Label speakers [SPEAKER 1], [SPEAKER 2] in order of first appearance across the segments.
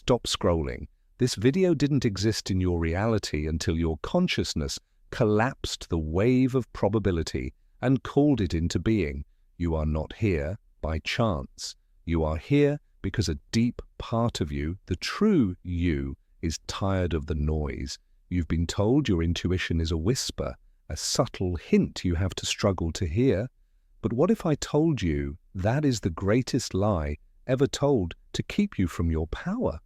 [SPEAKER 1] stop scrolling. This video didn't exist in your reality until your consciousness collapsed the wave of probability and called it into being. You are not here by chance. You are here because a deep part of you, the true you, is tired of the noise. You've been told your intuition is a whisper, a subtle hint you have to struggle to hear. But what if I told you that is the greatest lie ever told to keep you from your power?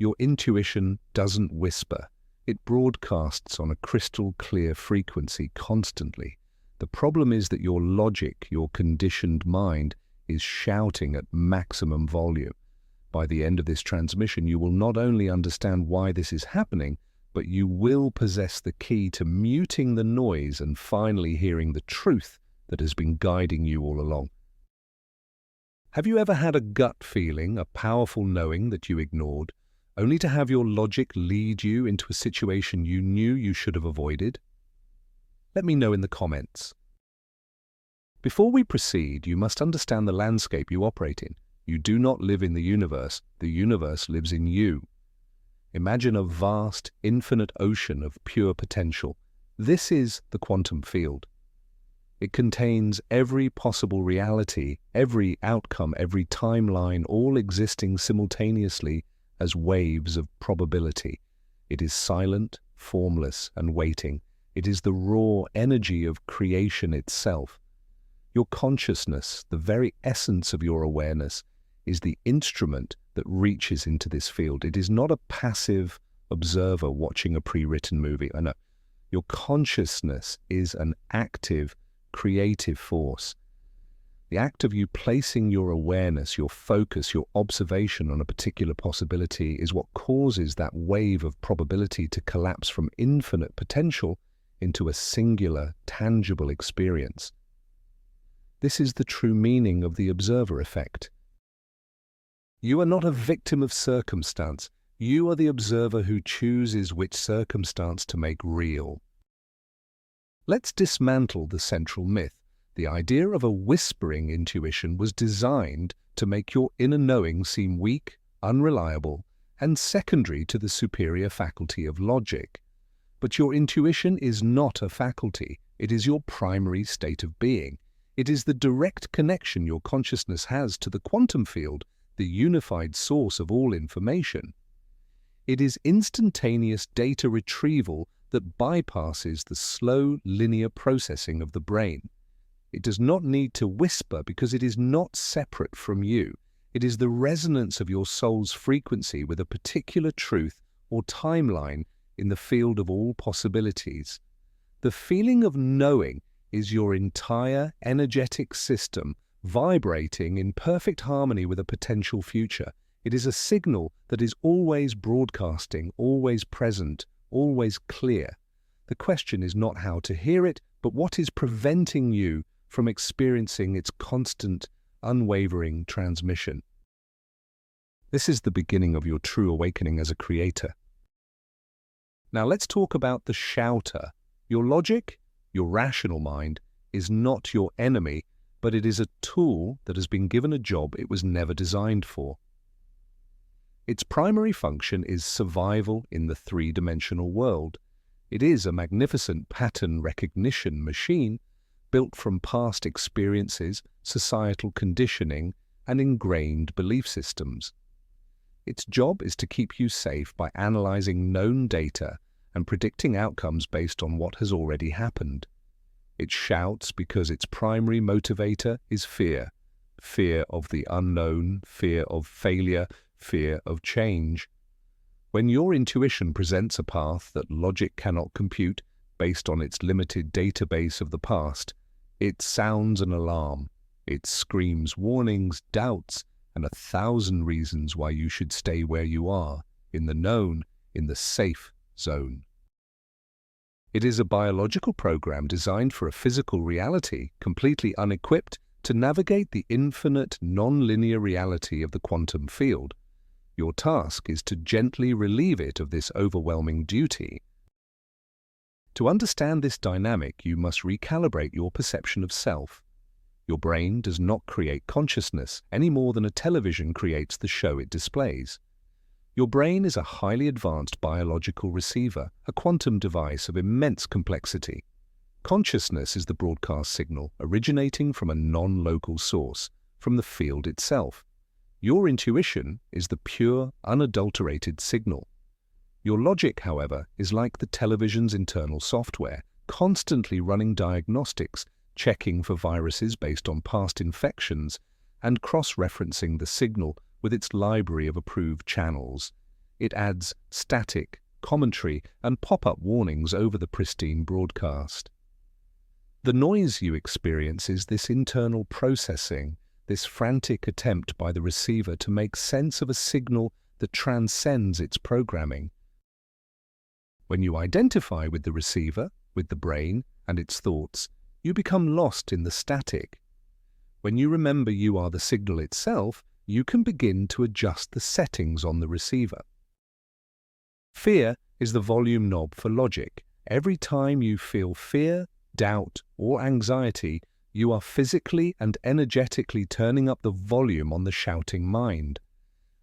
[SPEAKER 1] Your intuition doesn't whisper. It broadcasts on a crystal clear frequency constantly. The problem is that your logic, your conditioned mind, is shouting at maximum volume. By the end of this transmission, you will not only understand why this is happening, but you will possess the key to muting the noise and finally hearing the truth that has been guiding you all along. Have you ever had a gut feeling, a powerful knowing that you ignored, only to have your logic lead you into a situation you knew you should have avoided? Let me know in the comments. Before we proceed, you must understand the landscape you operate in. You do not live in the universe lives in you. Imagine a vast, infinite ocean of pure potential. This is the quantum field. It contains every possible reality, every outcome, every timeline, all existing simultaneously as waves of probability. It is silent, formless, and waiting. It is the raw energy of creation itself. Your consciousness, the very essence of your awareness, is the instrument that reaches into this field. It is not a passive observer watching a pre-written movie. I know. Your consciousness is an active, creative force. The act of you placing your awareness, your focus, your observation on a particular possibility is what causes that wave of probability to collapse from infinite potential into a singular, tangible experience. This is the true meaning of the observer effect. You are not a victim of circumstance. You are the observer who chooses which circumstance to make real. Let's dismantle the central myth. The idea of a whispering intuition was designed to make your inner knowing seem weak, unreliable, and secondary to the superior faculty of logic. But your intuition is not a faculty. It is your primary state of being. It is the direct connection your consciousness has to the quantum field, the unified source of all information. It is instantaneous data retrieval that bypasses the slow, linear processing of the brain. It does not need to whisper because it is not separate from you. It is the resonance of your soul's frequency with a particular truth or timeline in the field of all possibilities. The feeling of knowing is your entire energetic system vibrating in perfect harmony with a potential future. It is a signal that is always broadcasting, always present, always clear. The question is not how to hear it, but what is preventing you from experiencing its constant, unwavering transmission. This is the beginning of your true awakening as a creator. Now let's talk about the shouter. Your logic, your rational mind, is not your enemy, but it is a tool that has been given a job it was never designed for. Its primary function is survival in the three-dimensional world. It is a magnificent pattern recognition machine built from past experiences, societal conditioning, and ingrained belief systems. Its job is to keep you safe by analyzing known data and predicting outcomes based on what has already happened. It shouts because its primary motivator is fear. Fear of the unknown, fear of failure, fear of change. When your intuition presents a path that logic cannot compute based on its limited database of the past, it sounds an alarm. It screams warnings, doubts, and 1,000 reasons why you should stay where you are, in the known, in the safe zone. It is a biological program designed for a physical reality, completely unequipped to navigate the infinite, non-linear reality of the quantum field. Your task is to gently relieve it of this overwhelming duty. To understand this dynamic, you must recalibrate your perception of self. Your brain does not create consciousness any more than a television creates the show it displays. Your brain is a highly advanced biological receiver, a quantum device of immense complexity. Consciousness is the broadcast signal originating from a non-local source, from the field itself. Your intuition is the pure, unadulterated signal. Your logic, however, is like the television's internal software, constantly running diagnostics, checking for viruses based on past infections, and cross-referencing the signal with its library of approved channels. It adds static, commentary, and pop-up warnings over the pristine broadcast. The noise you experience is this internal processing, this frantic attempt by the receiver to make sense of a signal that transcends its programming. When you identify with the receiver, with the brain and its thoughts, you become lost in the static. When you remember you are the signal itself, you can begin to adjust the settings on the receiver. Fear is the volume knob for logic. Every time you feel fear, doubt, or anxiety, you are physically and energetically turning up the volume on the shouting mind.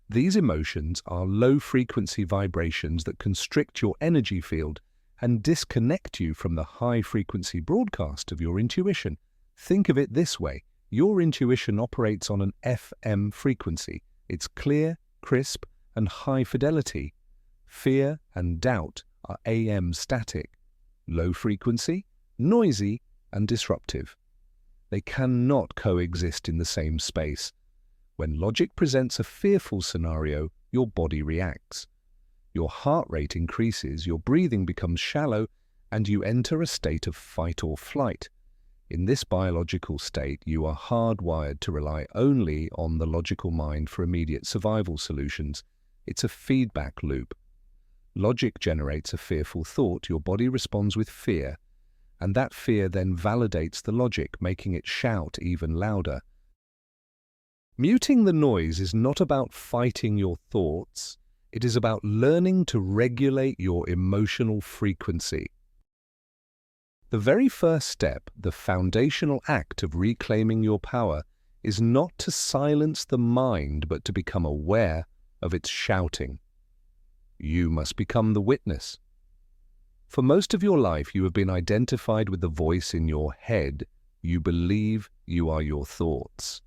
[SPEAKER 1] These emotions are low-frequency vibrations that constrict your energy field and disconnect you from the high-frequency broadcast of your intuition. Think of it this way. Your intuition operates on an FM frequency. It's clear, crisp, and high fidelity. Fear and doubt are AM static, low frequency, noisy, and disruptive. They cannot coexist in the same space. When logic presents a fearful scenario, your body reacts. Your heart rate increases, your breathing becomes shallow, and you enter a state of fight or flight. In this biological state, you are hardwired to rely only on the logical mind for immediate survival solutions. It's a feedback loop. Logic generates a fearful thought, your body responds with fear, and that fear then validates the logic, making it shout even louder. Muting the noise is not about fighting your thoughts, it is about learning to regulate your emotional frequency. The very first step, the foundational act of reclaiming your power, is not to silence the mind but to become aware of its shouting. You must become the witness. For most of your life you have been identified with the voice in your head. You believe you are your thoughts.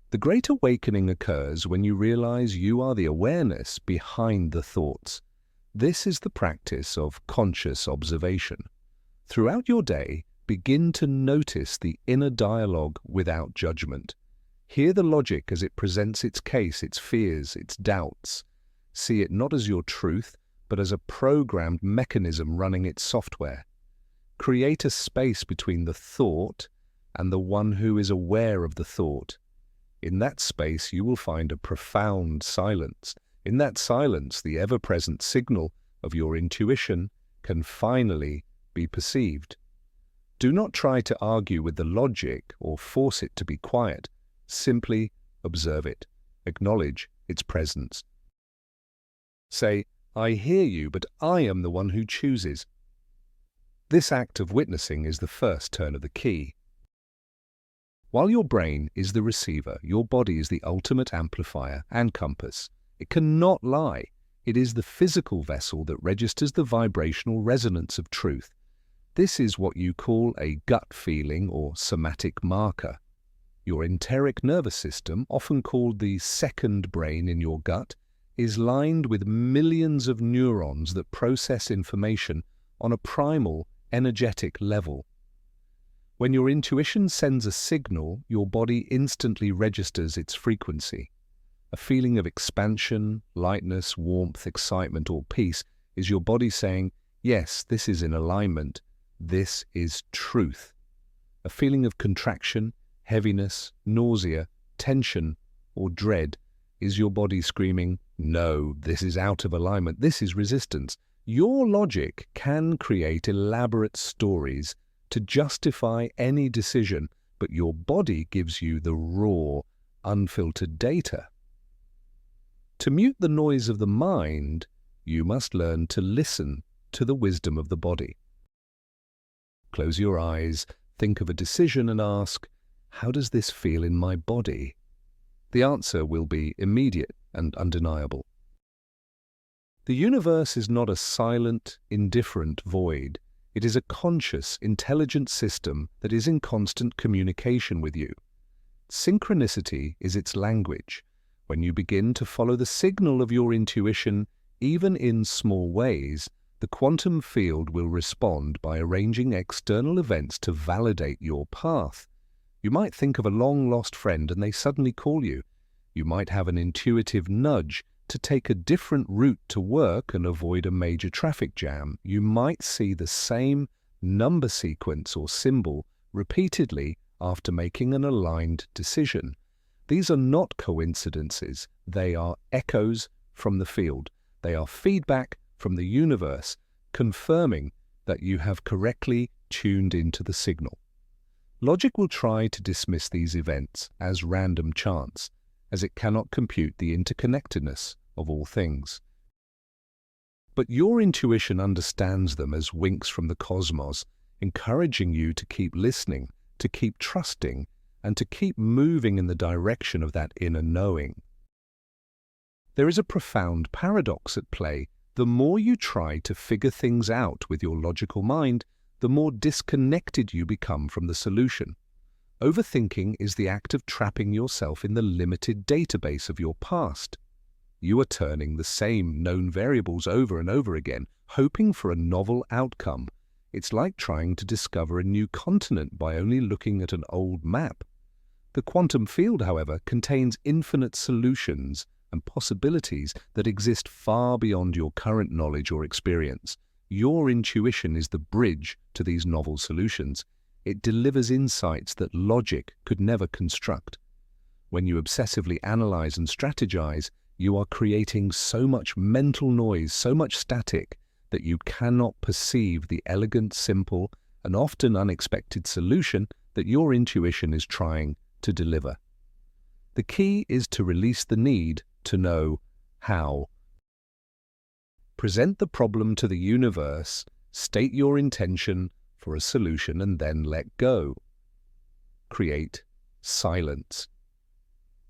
[SPEAKER 1] The Great Awakening occurs when you realize you are the awareness behind the thoughts. This is the practice of conscious observation. Throughout your day, begin to notice the inner dialogue without judgment. Hear the logic as it presents its case, its fears, its doubts. See it not as your truth, but as a programmed mechanism running its software. Create a space between the thought and the one who is aware of the thought. In that space, you will find a profound silence. In that silence, the ever-present signal of your intuition can finally be perceived. Do not try to argue with the logic or force it to be quiet. Simply observe it. Acknowledge its presence. Say, "I hear you, but I am the one who chooses." This act of witnessing is the first turn of the key. While your brain is the receiver, your body is the ultimate amplifier and compass. It cannot lie. It is the physical vessel that registers the vibrational resonance of truth. This is what you call a gut feeling or somatic marker. Your enteric nervous system, often called the second brain in your gut, is lined with millions of neurons that process information on a primal, energetic level. When your intuition sends a signal, your body instantly registers its frequency. A feeling of expansion, lightness, warmth, excitement, or peace is your body saying, "Yes, this is in alignment. This is truth." A feeling of contraction, heaviness, nausea, tension, or dread is your body screaming, "No, this is out of alignment. This is resistance." Your logic can create elaborate stories to justify any decision, but your body gives you the raw, unfiltered data. To mute the noise of the mind, you must learn to listen to the wisdom of the body. Close your eyes, think of a decision and ask, "How does this feel in my body?" The answer will be immediate and undeniable. The universe is not a silent, indifferent void. It is a conscious, intelligent system that is in constant communication with you. Synchronicity is its language. When you begin to follow the signal of your intuition, even in small ways, the quantum field will respond by arranging external events to validate your path. You might think of a long-lost friend and they suddenly call you. You might have an intuitive nudge to take a different route to work and avoid a major traffic jam. You might see the same number sequence or symbol repeatedly after making an aligned decision. These are not coincidences. They are echoes from the field. They are feedback from the universe, confirming that you have correctly tuned into the signal. Logic will try to dismiss these events as random chance, as it cannot compute the interconnectedness of all things. But your intuition understands them as winks from the cosmos, encouraging you to keep listening, to keep trusting, and to keep moving in the direction of that inner knowing. There is a profound paradox at play. The more you try to figure things out with your logical mind, the more disconnected you become from the solution. Overthinking is the act of trapping yourself in the limited database of your past. You are turning the same known variables over and over again, hoping for a novel outcome. It's like trying to discover a new continent by only looking at an old map. The quantum field, however, contains infinite solutions and possibilities that exist far beyond your current knowledge or experience. Your intuition is the bridge to these novel solutions. It delivers insights that logic could never construct. When you obsessively analyze and strategize, you are creating so much mental noise, so much static, that you cannot perceive the elegant, simple, and often unexpected solution that your intuition is trying to deliver. The key is to release the need to know how. Present the problem to the universe, state your intention for a solution, and then let go. Create silence.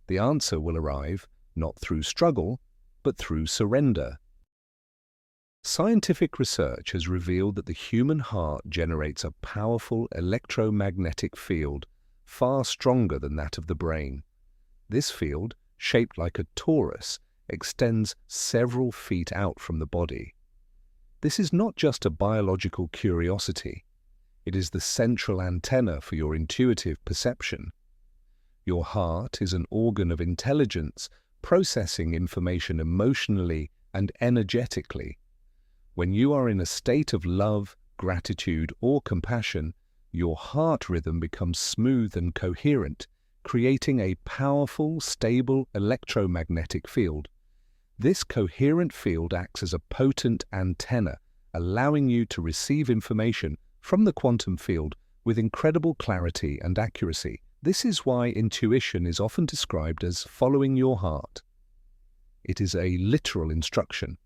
[SPEAKER 1] The answer will arrive not through struggle, but through surrender. Scientific research has revealed that the human heart generates a powerful electromagnetic field far stronger than that of the brain. This field, shaped like a torus, extends several feet out from the body. This is not just a biological curiosity. It is the central antenna for your intuitive perception. Your heart is an organ of intelligence, processing information emotionally and energetically. When you are in a state of love, gratitude, or compassion, your heart rhythm becomes smooth and coherent, creating a powerful, stable electromagnetic field. This coherent field acts as a potent antenna, allowing you to receive information from the quantum field with incredible clarity and accuracy. This is why intuition is often described as following your heart. It is a literal instruction.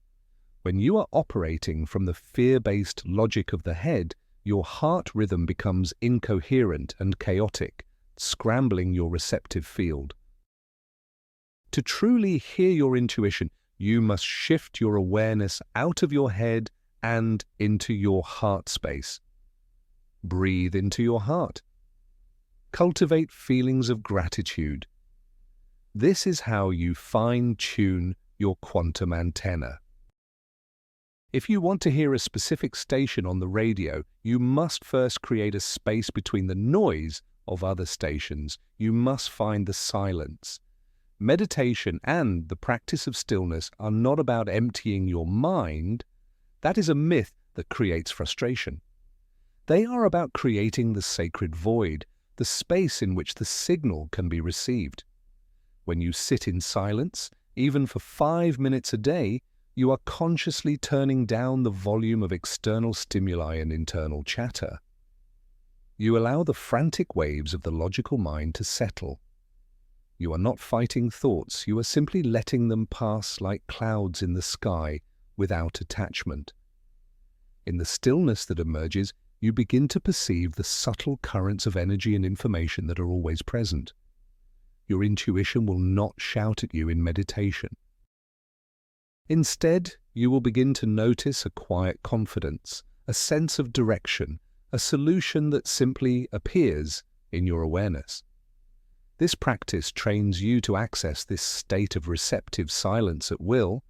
[SPEAKER 1] When you are operating from the fear-based logic of the head, your heart rhythm becomes incoherent and chaotic, scrambling your receptive field. To truly hear your intuition, you must shift your awareness out of your head and into your heart space. Breathe into your heart. Cultivate feelings of gratitude. This is how you fine-tune your quantum antenna. If you want to hear a specific station on the radio, you must first create a space between the noise of other stations. You must find the silence. Meditation and the practice of stillness are not about emptying your mind. That is a myth that creates frustration. They are about creating the sacred void, the space in which the signal can be received. When you sit in silence, even for 5 minutes a day, you are consciously turning down the volume of external stimuli and internal chatter. You allow the frantic waves of the logical mind to settle. You are not fighting thoughts, you are simply letting them pass like clouds in the sky without attachment. In the stillness that emerges, you begin to perceive the subtle currents of energy and information that are always present. Your intuition will not shout at you in meditation. Instead, You will begin to notice a quiet confidence, a sense of direction, a solution that simply appears in your awareness. This practice trains you to access this state of receptive silence at will,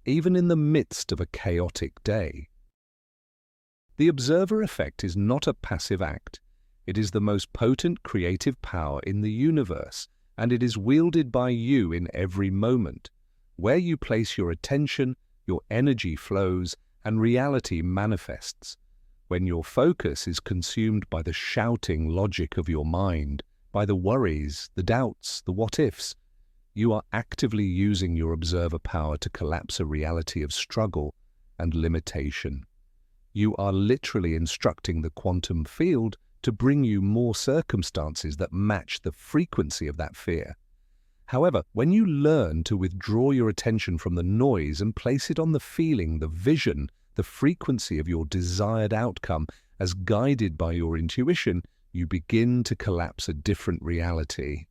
[SPEAKER 1] even in the midst of a chaotic day. The observer effect is not a passive act. It is the most potent creative power in the universe, and it is wielded by you in every moment. Where you place your attention, your energy flows, and reality manifests. When your focus is consumed by the shouting logic of your mind, by the worries, the doubts, the what-ifs, you are actively using your observer power to collapse a reality of struggle and limitation. You are literally instructing the quantum field to bring you more circumstances that match the frequency of that fear. However, when you learn to withdraw your attention from the noise and place it on the feeling, the vision, the frequency of your desired outcome as guided by your intuition, you begin to collapse a different reality.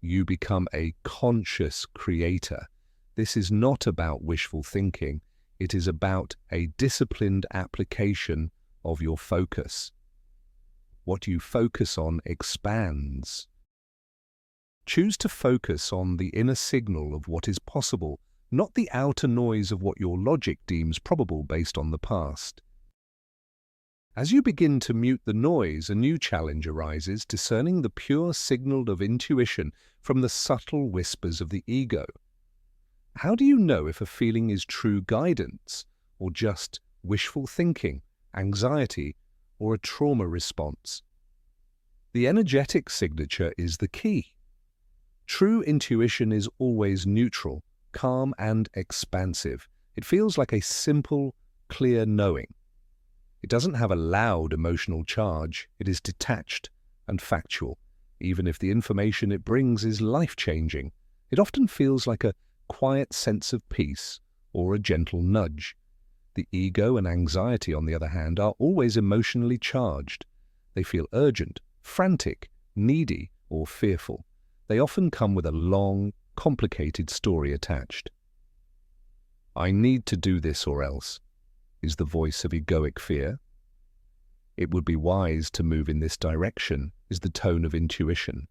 [SPEAKER 1] You become a conscious creator. This is not about wishful thinking. It is about a disciplined application of your focus. What you focus on expands. Choose to focus on the inner signal of what is possible, not the outer noise of what your logic deems probable based on the past. As you begin to mute the noise, a new challenge arises, discerning the pure signal of intuition from the subtle whispers of the ego. How do you know if a feeling is true guidance, or just wishful thinking, anxiety, or a trauma response? The energetic signature is the key. True intuition is always neutral, calm, and expansive. It feels like a simple, clear knowing. It doesn't have a loud emotional charge. It is detached and factual, even if the information it brings is life-changing. It often feels like a quiet sense of peace or a gentle nudge. The ego and anxiety, on the other hand, are always emotionally charged. They feel urgent, frantic, needy, or fearful. They often come with a long, complicated story attached. "I need to do this or else," is the voice of egoic fear. "It would be wise to move in this direction," is the tone of intuition.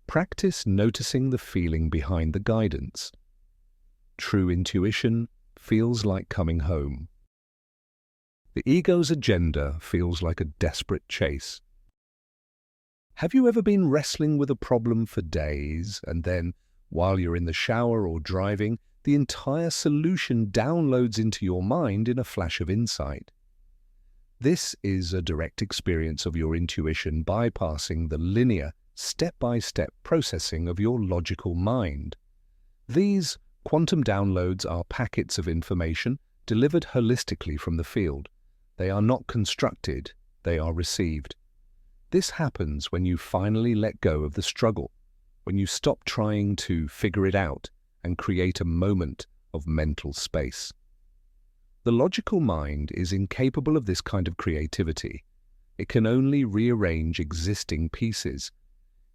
[SPEAKER 1] Practice noticing the feeling behind the guidance. True intuition feels like coming home. The ego's agenda feels like a desperate chase. Have you ever been wrestling with a problem for days, and then, while you're in the shower or driving, the entire solution downloads into your mind in a flash of insight? This is a direct experience of your intuition bypassing the linear, step-by-step processing of your logical mind. These quantum downloads are packets of information delivered holistically from the field. They are not constructed, they are received. This happens when you finally let go of the struggle, when you stop trying to figure it out and create a moment of mental space. The logical mind is incapable of this kind of creativity. It can only rearrange existing pieces.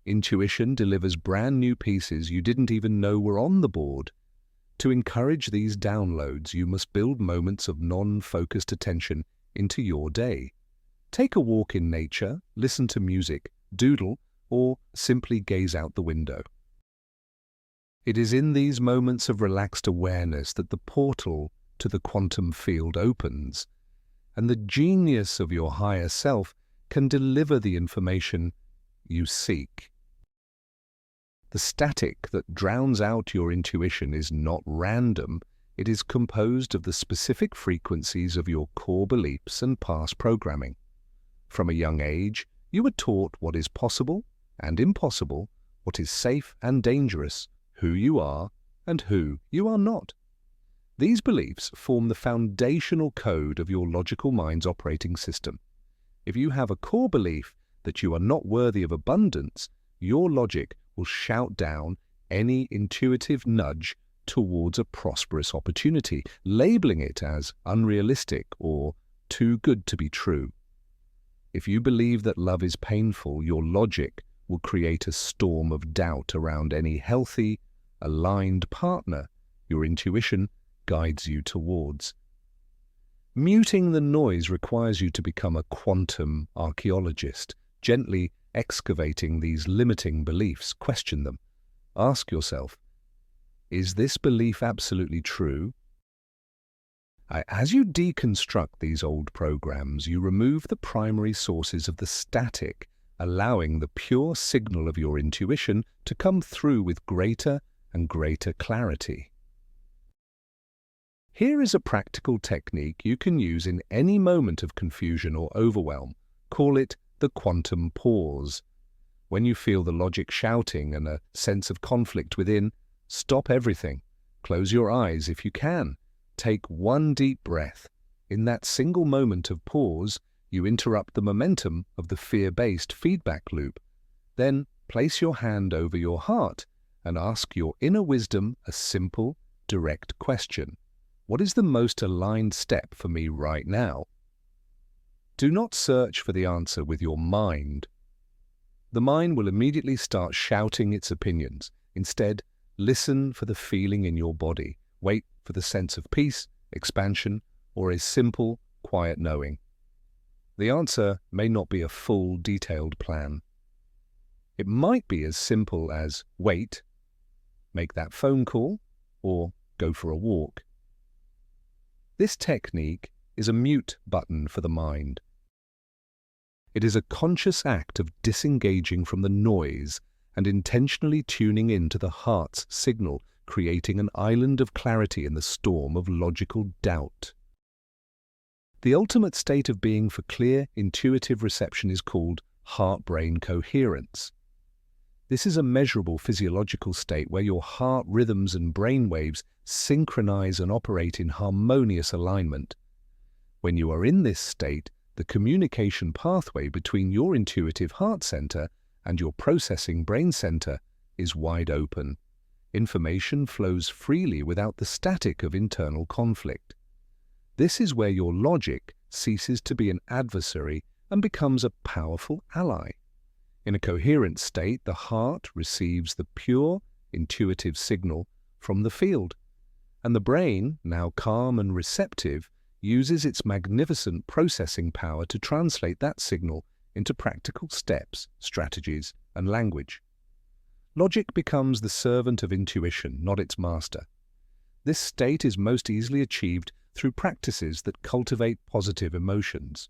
[SPEAKER 1] Intuition delivers brand new pieces you didn't even know were on the board. To encourage these downloads, you must build moments of non-focused attention into your day. Take a walk in nature, listen to music, doodle, or simply gaze out the window. It is in these moments of relaxed awareness that the portal to the quantum field opens, and the genius of your higher self can deliver the information you seek. The static that drowns out your intuition is not random. It is composed of the specific frequencies of your core beliefs and past programming. From a young age, you were taught what is possible and impossible, what is safe and dangerous, who you are and who you are not. These beliefs form the foundational code of your logical mind's operating system. If you have a core belief that you are not worthy of abundance, your logic will shout down any intuitive nudge towards a prosperous opportunity, labeling it as unrealistic or too good to be true. If you believe that love is painful, your logic will create a storm of doubt around any healthy, aligned partner. Your intuition guides you towards. Muting the noise requires you to become a quantum archaeologist, gently excavating these limiting beliefs. Question them. Ask yourself, is this belief absolutely true? As you deconstruct these old programs, you remove the primary sources of the static, allowing the pure signal of your intuition to come through with greater and greater clarity. Here is a practical technique you can use in any moment of confusion or overwhelm. Call it the quantum pause. When you feel the logic shouting and a sense of conflict within, stop everything. Close your eyes if you can. Take one deep breath. In that single moment of pause, you interrupt the momentum of the fear-based feedback loop. Then place your hand over your heart and ask your inner wisdom a simple, direct question. What is the most aligned step for me right now? Do not search for the answer with your mind. The mind will immediately start shouting its opinions. Instead, listen for the feeling in your body. Wait for the sense of peace, expansion, or a simple, quiet knowing. The answer may not be a full, detailed plan. It might be as simple as wait, make that phone call, or go for a walk. This technique is a mute button for the mind. It is a conscious act of disengaging from the noise and intentionally tuning into the heart's signal, creating an island of clarity in the storm of logical doubt. The ultimate state of being for clear, intuitive reception is called heart-brain coherence. This is a measurable physiological state where your heart rhythms and brain waves synchronize and operate in harmonious alignment. When you are in this state, the communication pathway between your intuitive heart center and your processing brain center is wide open. Information flows freely without the static of internal conflict. This is where your logic ceases to be an adversary and becomes a powerful ally. In a coherent state, the heart receives the pure, intuitive signal from the field, and the brain, now calm and receptive, uses its magnificent processing power to translate that signal into practical steps, strategies, and language. Logic becomes the servant of intuition, not its master. This state is most easily achieved through practices that cultivate positive emotions.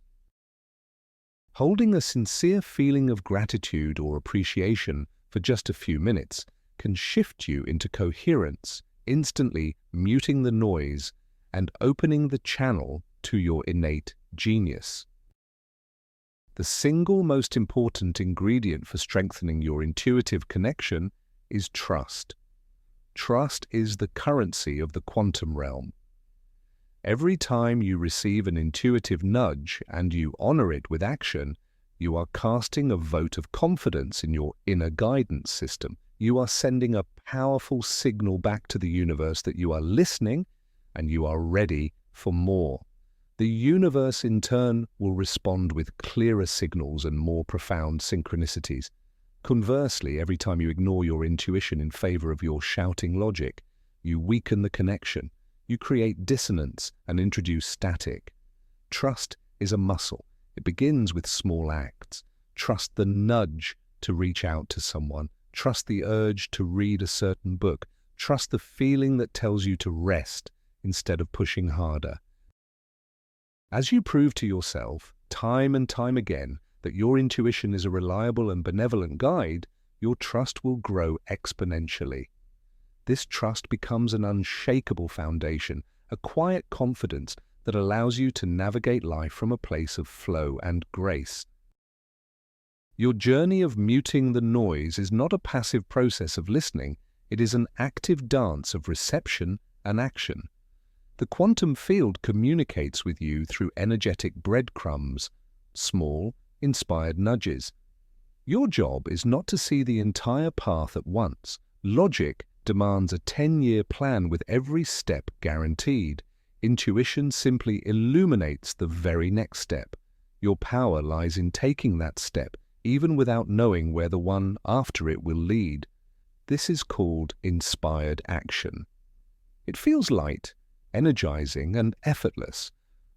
[SPEAKER 1] Holding a sincere feeling of gratitude or appreciation for just a few minutes can shift you into coherence, instantly muting the noise and opening the channel to your innate genius. The single most important ingredient for strengthening your intuitive connection is trust. Trust is the currency of the quantum realm. Every time you receive an intuitive nudge and you honor it with action, you are casting a vote of confidence in your inner guidance system. You are sending a powerful signal back to the universe that you are listening and you are ready for more. The universe, in turn, will respond with clearer signals and more profound synchronicities. Conversely, every time you ignore your intuition in favor of your shouting logic, you weaken the connection, you create dissonance and introduce static. Trust is a muscle. It begins with small acts. Trust the nudge to reach out to someone. Trust the urge to read a certain book. Trust the feeling that tells you to rest instead of pushing harder. As you prove to yourself, time and time again, that your intuition is a reliable and benevolent guide, your trust will grow exponentially. This trust becomes an unshakable foundation, a quiet confidence that allows you to navigate life from a place of flow and grace. Your journey of muting the noise is not a passive process of listening, it is an active dance of reception and action. The quantum field communicates with you through energetic breadcrumbs, small, inspired nudges. Your job is not to see the entire path at once. Logic demands a 10-year plan with every step guaranteed. Intuition simply illuminates the very next step. Your power lies in taking that step, even without knowing where the one after it will lead. This is called inspired action. It feels light, energizing and effortless,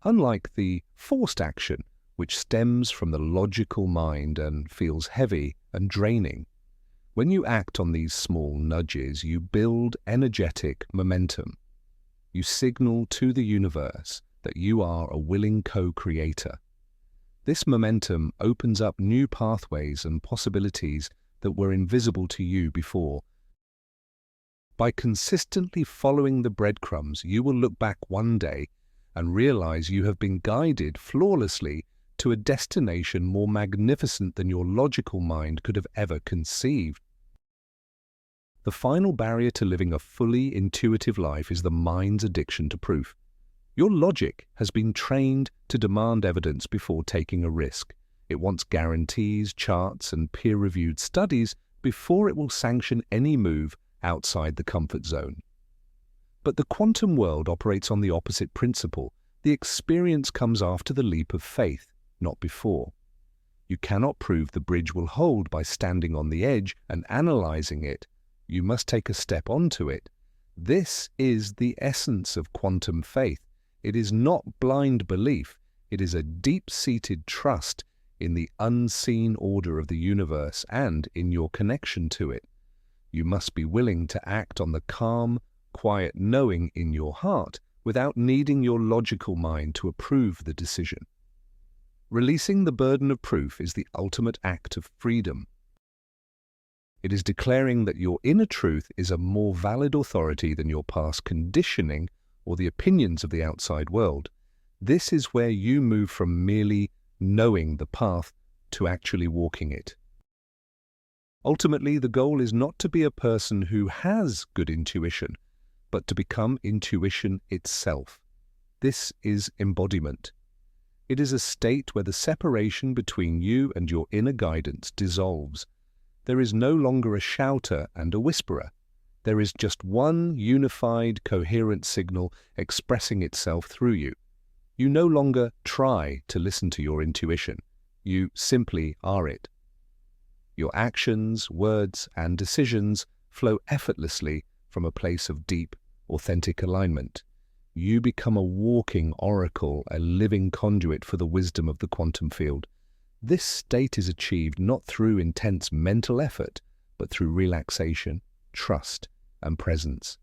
[SPEAKER 1] unlike the forced action which stems from the logical mind and feels heavy and draining. When you act on these small nudges, you build energetic momentum. You signal to the universe that you are a willing co-creator. This momentum opens up new pathways and possibilities that were invisible to you before. By consistently following the breadcrumbs, you will look back one day and realize you have been guided flawlessly to a destination more magnificent than your logical mind could have ever conceived. The final barrier to living a fully intuitive life is the mind's addiction to proof. Your logic has been trained to demand evidence before taking a risk. It wants guarantees, charts, and peer-reviewed studies before it will sanction any move outside the comfort zone. But the quantum world operates on the opposite principle. The experience comes after the leap of faith, not before. You cannot prove the bridge will hold by standing on the edge and analyzing it. You must take a step onto it. This is the essence of quantum faith. It is not blind belief. It is a deep-seated trust in the unseen order of the universe and in your connection to it. You must be willing to act on the calm, quiet knowing in your heart without needing your logical mind to approve the decision. Releasing the burden of proof is the ultimate act of freedom. It is declaring that your inner truth is a more valid authority than your past conditioning or the opinions of the outside world. This is where you move from merely knowing the path to actually walking it. Ultimately, the goal is not to be a person who has good intuition, but to become intuition itself. This is embodiment. It is a state where the separation between you and your inner guidance dissolves. There is no longer a shouter and a whisperer. There is just one unified, coherent signal expressing itself through you. You no longer try to listen to your intuition. You simply are it. Your actions, words, and decisions flow effortlessly from a place of deep, authentic alignment. You become a walking oracle, a living conduit for the wisdom of the quantum field. This state is achieved not through intense mental effort, but through relaxation, trust, and presence.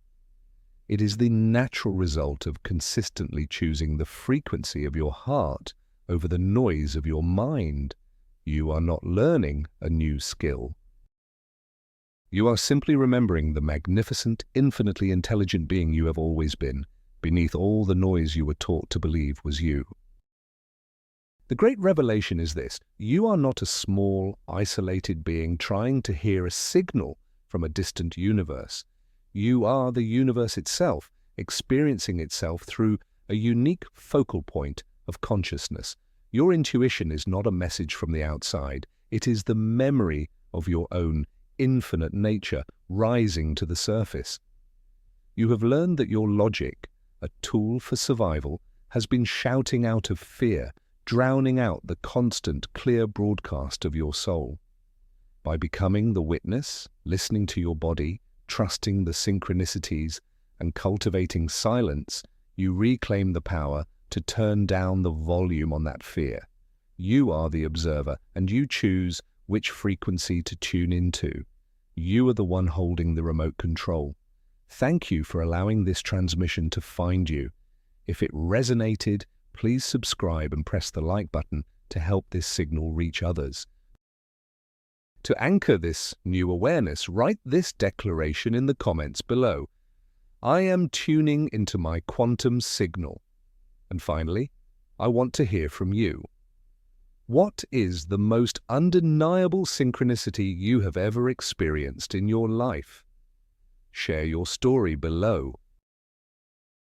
[SPEAKER 1] It is the natural result of consistently choosing the frequency of your heart over the noise of your mind. You are not learning a new skill. You are simply remembering the magnificent, infinitely intelligent being you have always been, beneath all the noise you were taught to believe was you. The great revelation is this: you are not a small, isolated being trying to hear a signal from a distant universe. You are the universe itself, experiencing itself through a unique focal point of consciousness. Your intuition is not a message from the outside. It is the memory of your own infinite nature rising to the surface. You have learned that your logic, a tool for survival, has been shouting out of fear, drowning out the constant, clear broadcast of your soul. By becoming the witness, listening to your body, trusting the synchronicities, and cultivating silence, you reclaim the power to turn down the volume on that fear. You are the observer, and you choose which frequency to tune into. You are the one holding the remote control. Thank you for allowing this transmission to find you. If it resonated, please subscribe and press the like button to help this signal reach others. To anchor this new awareness, write this declaration in the comments below. I am tuning into my quantum signal. And finally, I want to hear from you. What is the most undeniable synchronicity you have ever experienced in your life? Share your story below.